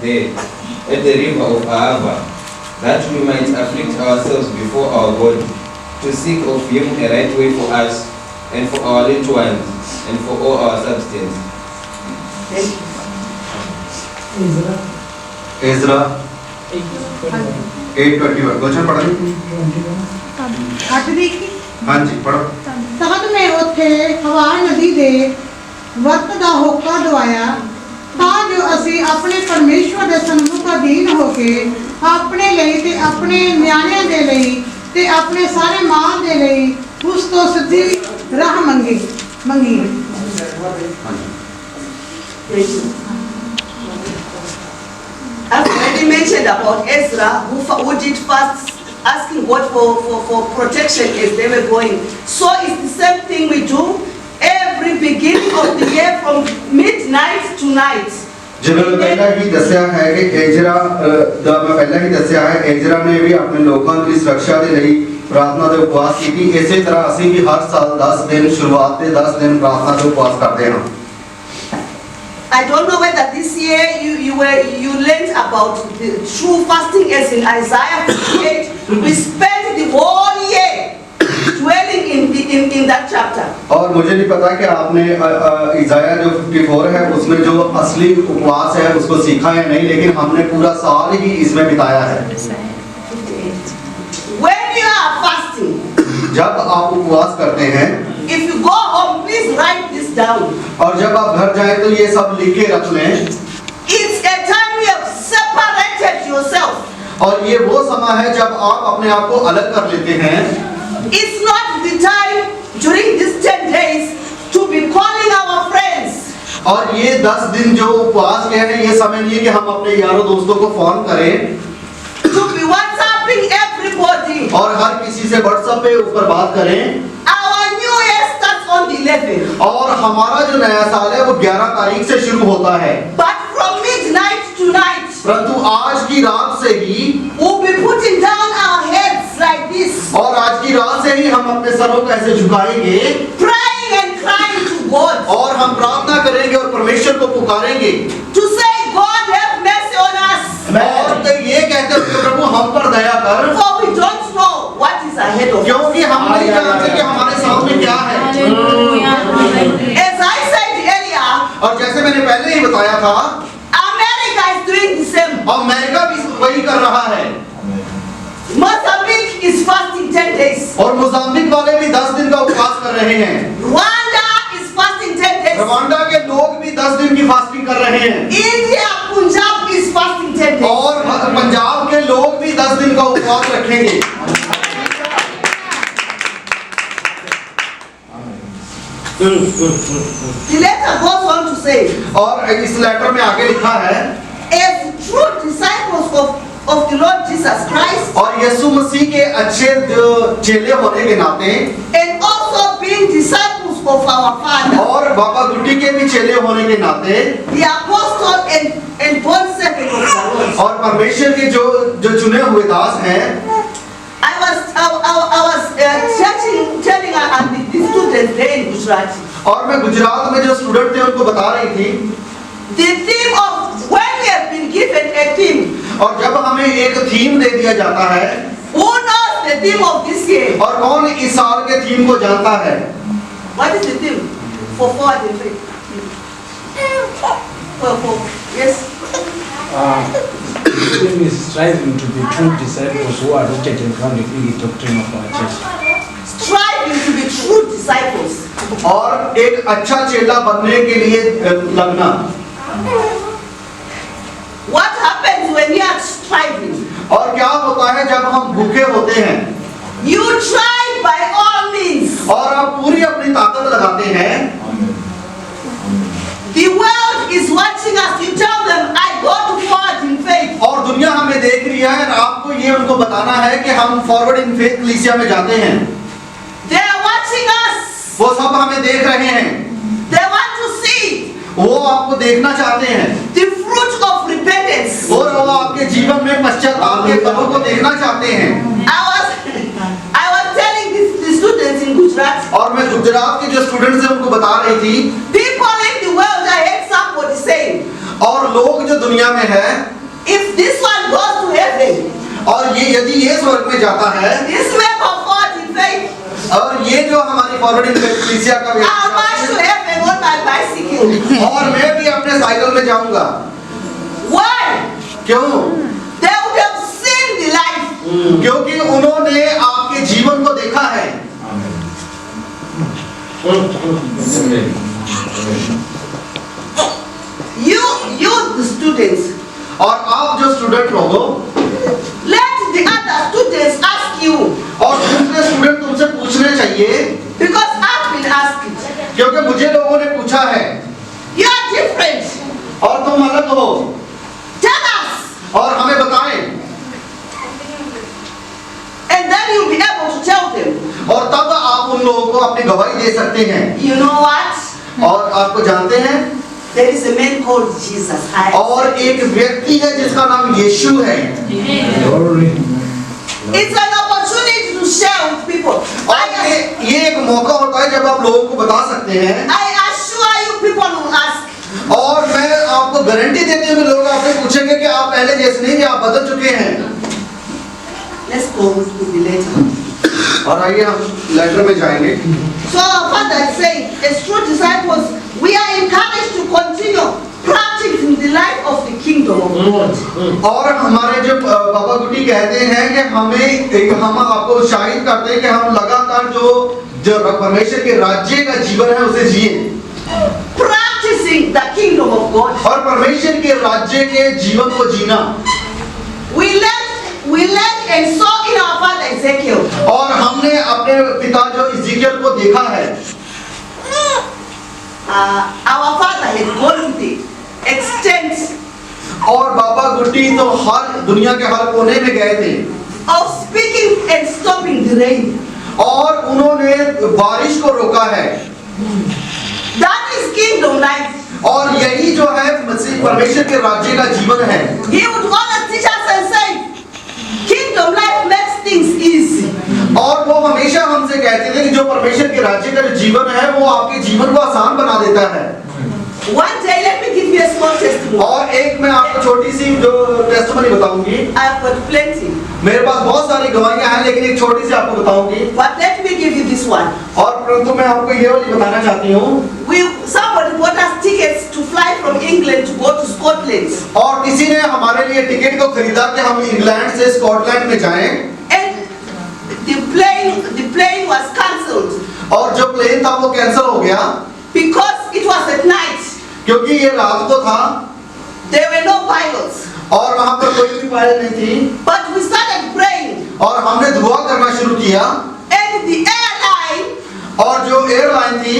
There at the river of Ahava, that we might afflict ourselves before our God, to seek of him a right way for us, and for our little ones, and for all our substance. Ezra 8:21 question पढ़ हाँ जी पढ़ो। तद मैं उत्थे हवार नदी दे वक्त दा होका दवाया ਤਾਂ ਜੋ ਅਸੀਂ ਆਪਣੇ ਪਰਮੇਸ਼ਵਰ ਦੇ ਸਨਮੁਖ ਅਧੀਨ ਹੋ ਕੇ ਆਪਣੇ ਲਈ ਤੇ ਆਪਣੇ ਨਿਆਣਿਆਂ ਦੇ ਲਈ ਤੇ ਆਪਣੇ ਸਾਰੇ ਮਾਲ ਦੇ ਲਈ ਉਸ ਤੋਂ ਸਿੱਧੀ ਰਾਹ ਮੰਗੀਏ। I've already mentioned about Ezra who did fast, asking God for protection as they were going. So it's the same thing we do every beginning of the year from midnight to night. जिन्होंने पहला ही दस्या है कि Ezra दा मैं पहला ही दस्या है एजरा ने भी अपने लोगों की सुरक्षा के लिए प्रार्थना के उपवास की। इसी तरह ਅਸੀਂ भी हर साल 10 दिन शुरुआत के 10 दिन प्रार्थना के उपवास करते हैं। I don't know whether this year you learned about the true fasting as in Isaiah 58. We spent the whole year dwelling in that chapter. और मुझे नहीं पता कि आपने इज़ाया जो 54 है उसमें जो असली उपवास है उसको सीखा है नहीं, लेकिन हमने पूरा साल ही इसमें बिताया है। When you are fasting, जब आप उपवास करते हैं, if you go home, please write this down. और जब आप घर जाएं तो ये सब लिख के रख लें। It's a time you have separated yourself. और ये वो समय है जब आप अपने आप को अलग कर लेते हैं। It's not the time during these 10 days to be calling our friends. और ये 10 दिन जो उपवास के हैं ये समय नहीं है कि हम अपने यारों दोस्तों को फोन करें, To be WhatsApping everybody. और हर किसी से व्हाट्सएप पे ऊपर बात करें। Our new year starts on the 11th. और हमारा जो नया साल है वो 11 तारीख से शुरू होता है, But from midnight to night, परंतु आज की रात से ही we'll be putting down our heads like this, और आज की रात से ही हम अपने सरों को ऐसे झुकाएंगे praying and crying to God, और हम प्रार्थना करेंगे और परमेश्वर को पुकारेंगे to say, God have mercy on us. और तो ये कहते हैं प्रभु हम पर दया कर, For we don't know what is ahead of us. क्योंकि हम नहीं जानते कि हमारे सामने क्या है। As I said earlier, और जैसे मैंने पहले ही बताया था, America is doing the same. और अमेरिका भी वही कर रहा है, Mozambique is fasting 10 days. और मोजाम्बिक वाले भी 10 दिन का उपवास कर रहे हैं। Rwanda is fasting 10 days. Rwanda के लोग भी 10 दिन की फास्टिंग कर रहे हैं, India, Punjab is fasting 10 days. और पंजाब के लोग भी 10 दिन का उपवास रखेंगे। The letter goes on to say, और इस लेटर में आगे लिखा है, as true disciples of the Lord Jesus Christ, और यीशु मसीह के अच्छे चेले होने के नाते, and also being disciples of our Father, और बाबा गुड्डी के भी चेले होने के नाते, the apostle and born servant of the Lord. और परमेश्वर के जो चुने हुए दास हैं, I was telling the students there in Gujarati. और मैं गुजरात में जो स्टूडेंट थे उनको बता रही थी, The theme of when we have been given a theme. और जब हमें एक थीम दे दिया जाता है, Who knows the theme of this year? और कौन इस साल के थीम को जानता है? What is the theme for 4 and 3? For yes. The theme is striving to be true disciples who are rooted and grounded in the doctrine of our church. Striving to be true disciples. और एक अच्छा चेला बनने के लिए लगना। What happens when we are striving? और क्या होता है जब हम भूखे होते हैं? You try by all means. और आप पूरी अपनी ताकत लगाते हैं। The world is watching us. You tell them, I go to forward in faith. और दुनिया हमें देख रही है, और आपको ये उनको बताना है कि हम फॉरवर्ड इन फेथ कलीसिया में जाते हैं। They are watching us. वो सब हमें देख रहे हैं। They want to see वो आपको देखना चाहते हैं the fruit of repentance. और वो आपके जीवन में पश्चाताप के फलों को देखना चाहते हैं। I was telling the students in Gujarat, और मैं गुजरात के जो स्टूडेंट्स हैं उनको बता रही थी, people in the world, I heard somebody saying, और लोग जो दुनिया में है, if this one goes to heaven, और ये यदि ये स्वर्ग में जाता है, this member of God in faith, और ये जो हमारी फॉरवर्ड इनफेक्सिया का I march to heaven on my bicycle. और मैं भी अपने साइकिल में जाऊंगा। Why? क्यों? They would have seen the life. क्योंकि उन्होंने आपके जीवन को देखा है। You the students, और आप जो स्टूडेंट हो, let the other students ask you, और दूसरे स्टूडेंट तुमसे पूछने चाहिए, because I've been asked. क्योंकि मुझे लोगों ने पूछा है, You are different. और तुम अलग हो, Tell us, और हमें बताएं, and then you'll be able to tell them. और तब आप उन लोगों को अपनी गवाही दे सकते हैं। You know what? और आपको जानते हैं, There is a man called Jesus. और एक व्यक्ति है जिसका नाम यीशु है। It's an opportunity to share with people. और ये एक मौका होता है जब आप लोगों को बता सकते हैं। I assure you, people will ask. और मैं आपको गारंटी देती हूँ कि लोग आपसे पूछेंगे कि आप पहले जैसे नहीं, कि आप बदल चुके हैं। Let's go to the letter. और आइए हम लेटर में जाएंगे। So our father is saying, as true disciples, we are encouraged to continue practicing the life of the kingdom of God. और हमारे जो बाबा गुटी कहते हैं कि हम आपको उत्साहित करते हैं कि हम लगातार जो परमेश्वर के राज्य का जीवन है उसे जिए। Practicing the kingdom of God. और परमेश्वर के राज्य के जीवन को जीना। We learned and saw in our father Ezekiel. और हमने अपने पिता जो इज़ेकियल को देखा है। Our father had gone to the extent और बाबा गुटी तो हर दुनिया के हर कोने में गए थे of speaking and stopping the rain. और उन्होंने बारिश को रोका है। That is kingdom life. और यही जो है मसीह परमेश्वर के राज्य का जीवन है। He would always teach us and say, kingdom life makes things easy. और वो हमेशा हमसे कहते थे कि जो परमेश्वर के राज्य का जो जीवन है वो आपके जीवन को आसान बना देता है। One day, let me give you a small testimony. और एक मैं आपको छोटी सी जो टेस्टिमनी बताऊंगी। I've got plenty, मेरे पास बहुत सारी गवाहियां हैं लेकिन एक छोटी सी आपको बताऊंगी। but let me give you this one. और परंतु मैं आपको ये वाली बताना चाहती हूँ। Somebody bought us tickets to fly from England to go to Scotland. और किसी ने हमारे लिए टिकट को खरीदा कि हम इंग्लैंड से स्कॉटलैंड में जाएं। And the plane was cancelled और जो प्लेन था वो कैंसिल हो गया because it was at night. क्योंकि ये रात को था। There were no pilots. और वहाँ पर कोई भी पायलट नहीं थी। But we started praying. और हमने दुआ करना शुरू किया। And the airline और जो एयरलाइन थी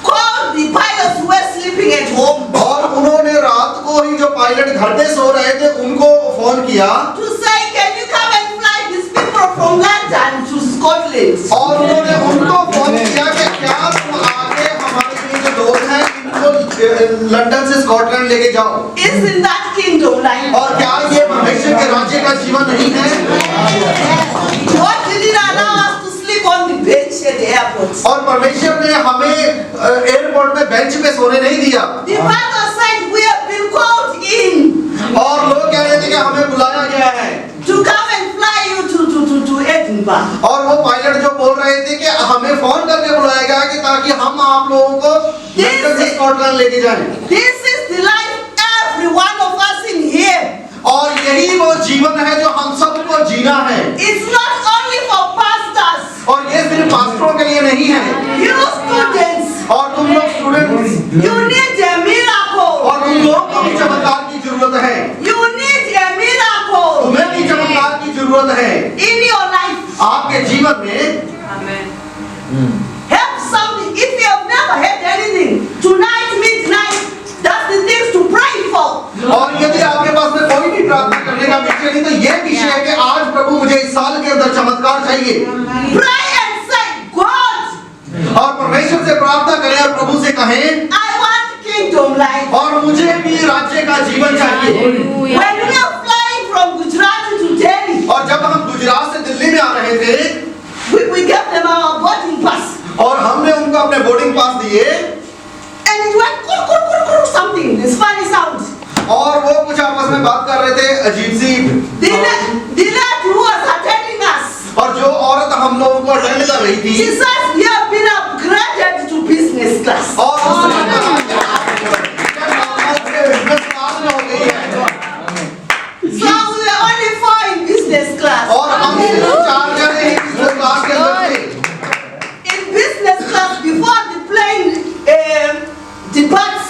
called the pilots who were sleeping at home और उन्होंने रात को ही जो पायलट घर पे सो रहे थे उनको फोन किया to say, can you come and fly these people from London to Scotland? और उन्होंने उनको फोन किया कि क्या तुम आके हमारे लिए जो लोग हैं इनको लंदन से स्कॉटलैंड लेके जाओ। Isn't that kingdom life? और क्या ये परमेश्वर के राज्य का जीवन नहीं है? God didn't allow us to sleep on the bench at the airport. और परमेश्वर ने हमें एयरपोर्ट में बेंच पे सोने नहीं दिया। The Bible said we have been called in और लोग कह रहे थे कि हमें बुलाया गया है to come and fly you to Edinburgh. और वो पायलट जो बोल रहे थे कि हमें फोन करके बुलाया गया कि ताकि हम आप लोगों को लंदन से स्कॉटलैंड लेके जाएं। This is the life every one of us in here. और यही वो जीवन है जो हम सबको जीना है। It's not only for pastors. और ये सिर्फ पास्टरों के लिए नहीं है। You students, और तुम लोग students, you need a miracle. और तुम लोग को भी चमत्कार की जरूरत है। You need a miracle तुम्हें भी चमत्कार की जरूरत है in your life. आपके जीवन में। Have something. If you have never had anything, tonight midnight, that's the things to pray for. और यदि आपके पास में कोई भी प्रार्थना करने का विषय नहीं तो ये विषय है कि आज प्रभु मुझे इस साल के अंदर चमत्कार चाहिए। Pray and say, God, और परमेश्वर से प्रार्थना करें और प्रभु से कहें I want kingdom life. अजीब सी The lady who was attending us, और जो औरत हम लोगों को अटेंड कर रही she थी says we have been upgraded to business class. और उसने कहा कि आपके बिजनेस क्लास में हो गई है So we were only 4 in business class. और हम सिर्फ 4 जने ही बिजनेस क्लास के अंदर थे In business class, before the plane departs,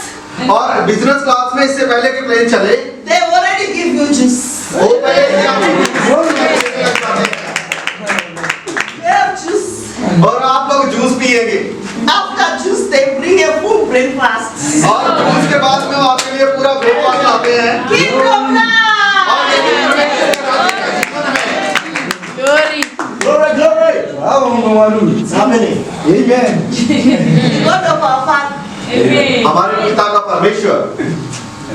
और बिजनेस क्लास में इससे पहले कि प्लेन चले they already give you juice. वो पहले से आपको They have juice. और आप लोग जूस पिएंगे After juice, they bring a full breakfast. और जूस के बाद में वो आपके लिए पूरा ब्रेकफास्ट लाते हैं Kingdom और now. ये जीवन है Glory. Glory, glory. Amen. God of our Father. Amen. हमारे पिता का परमेश्वर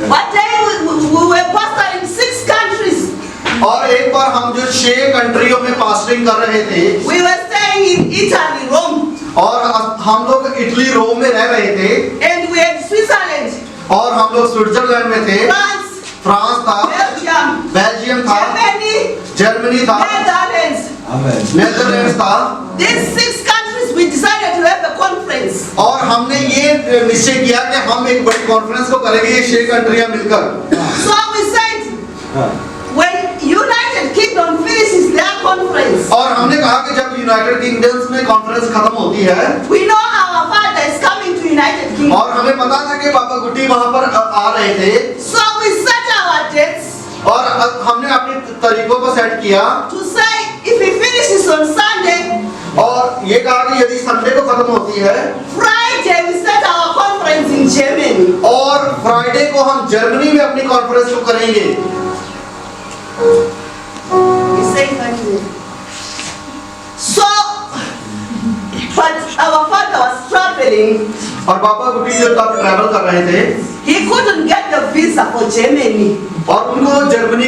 One day we were pastoring 6 countries. और एक बार हम जो 6 कंट्रियों में पास्टरिंग कर रहे थे We were staying in Italy, Rome, और हम लोग इटली रोम में रह रहे थे and we had Switzerland, और हम लोग स्विट्जरलैंड में थे France, फ्रांस था Belgium, बेल्जियम था Germany, जर्मनी था Netherlands. Amen. नेदरलैंड्स था These 6 countries, we decided to have a conference. और हमने ये निश्चय किया कि हम एक बड़ी कॉन्फ्रेंस को करेंगे ये 6 कंट्रियां मिलकर So we said, when United Kingdom finishes their conference, और हमने कहा कि जब यूनाइटेड किंगडम्स में कॉन्फ्रेंस खत्म होती है we know our father is coming to United Kingdom. और हमें पता था कि पापा गुड्डी वहां पर आ रहे थे So we set our dates और हमने अपने तरीकों को सेट किया to say if he finishes on Sunday, और ये कहा कि यदि संडे को खत्म होती है Friday we set our conference in Germany. और फ्राइडे को हम जर्मनी में अपनी कॉन्फ्रेंस को करेंगे We say Friday. So, but our father was traveling. और पापा गुड्डी जो तब ट्रैवल कर रहे थे He couldn't get the visa for Germany. और उनको जर्मनी